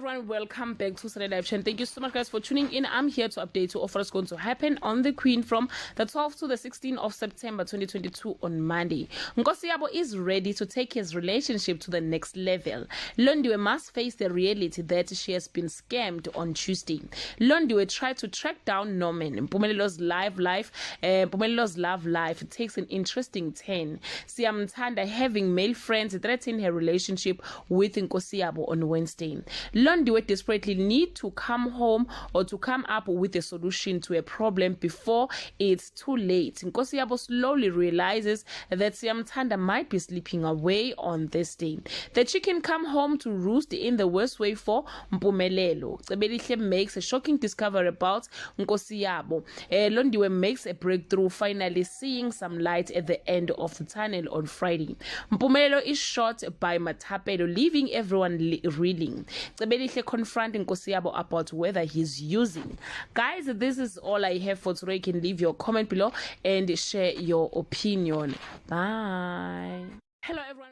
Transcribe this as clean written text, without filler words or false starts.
everyone, welcome back to Saturday Live Chat. Thank you so much guys for tuning in. I'm here to update you of what's going to happen on the Queen from the 12th to the 16th of September 2022 on Monday. Nkosiyabo is ready to take his relationship to the next level. Londiwe must face the reality that she has been scammed on Tuesday. Londiwe tried to track down Norman. Mpumelelo's love life takes an interesting turn. Siyamthanda having male friends threaten her relationship with Nkosiyabo on Wednesday. Londiwe desperately need to come home or to come up with a solution to a problem before it's too late. Nkosiyabo slowly realizes that Siyamthanda might be slipping away on this day. The chicken come home to roost in the worst way for Mpumelelo. Cebelihle makes a shocking discovery about Nkosiyabo. Londiwe makes a breakthrough, finally seeing some light at the end of the tunnel on Friday. Mpumelelo is shot by Mathapelo, leaving everyone reeling. Cebelihle confronting Nkosiyabo about whether he's using. Guys, this is all I have for today. You can leave your comment below and share your opinion. Bye. Hello everyone.